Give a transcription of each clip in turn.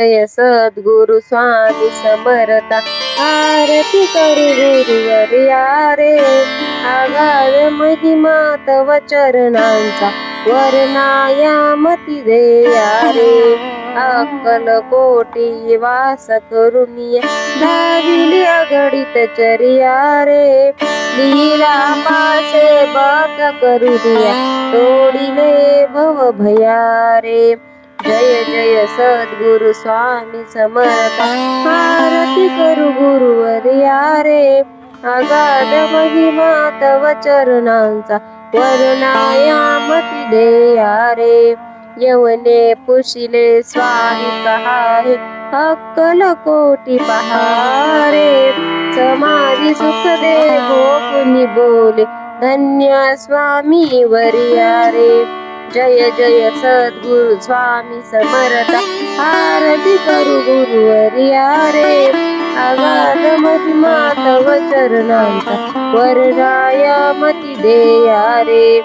जय सद्गुरु स्वामी समर्थ आरती करू गुरुवर्या रे. आगाध महिमा तव चरणांचा वर्णायामती देया रे. अक्कल कोटी वास करुनिया धाविली अगणित चर्या रे. लीला पासे बत करुनिया तोडिले भव भया रे. जय जय सद्गुरु स्वामी समर्थ आरती करू गुरुवर्या रे. आगाध महिमा तव चरणांचा वर्णायामती देया रे. यवने पुशिले स्वामी कहारे अक्कल कोटी पहारे. समाधी सुख दे भोकुनी बोले धन्य स्वामी वर्या रे. जय जय सद्गुरु स्वामी समर्थ आरती करू गुरुवर्या रे. आगाध महिमा तव चरणांचा वर्णायामती देया रे.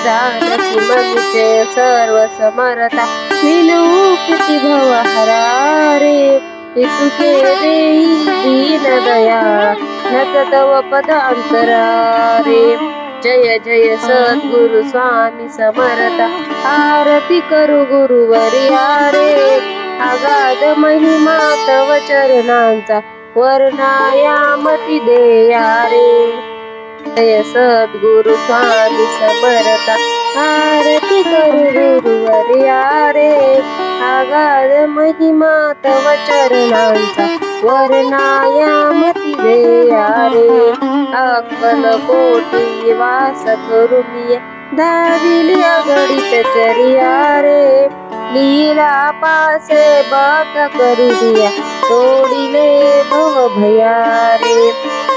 जानकी मनीचे सर्व समर्था विनवू किती भवहरा रे. तुके देई दीन दयाळा नत तव पद अंतरा रे. जय जय सद्गुरु स्वामी समर्थ आरती करू गुरुवर्या रे. आगाध महिमा तव चरणांचा वर्णायामती देया रे. जय सद्गुरु स्वामी समर्थ आरती करू गुरुवर्या रे. आगाध महिमा तव चरणांचा वर्णायामती देया रे. अक्कल कोटी वास करुनिया धाविली अगणित चर्या रे. लीला पासे बत करुनिया तोडिले भव भया रे.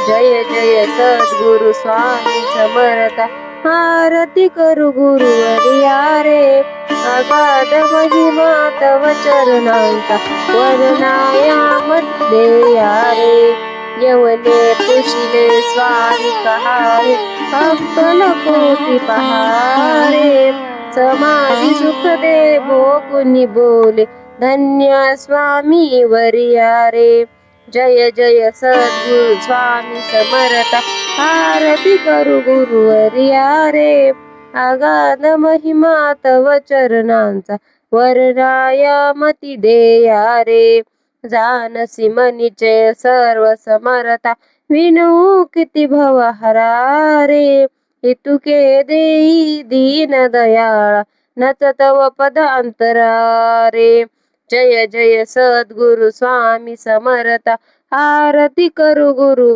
जय जय सद्गुरु स्वामी समर्थ आरती करू गुरुवर्या रे. आगाध महिमा तव चरणांचा वर्णायामती देया रे. यवने पुशिले स्वामी कहारे अक्कल कोटी पहारे. समाधी सुख दे भोकुनी बोले धन्य स्वामी वर्या रे. जय जय सद्गुरु स्वामी समर्थ आरती करू गुरुवर्या रे. आगाध महिमा तव चरणांचा वर्णायामती देया रे. जानसी मनीचे सर्व समर्था विनवू किती भवहरा रे. तुके देई दीन दयाळा नत तव पद अंतरा रे. जय जय सद्गुरु स्वामी समर्थ आरती करू गुरु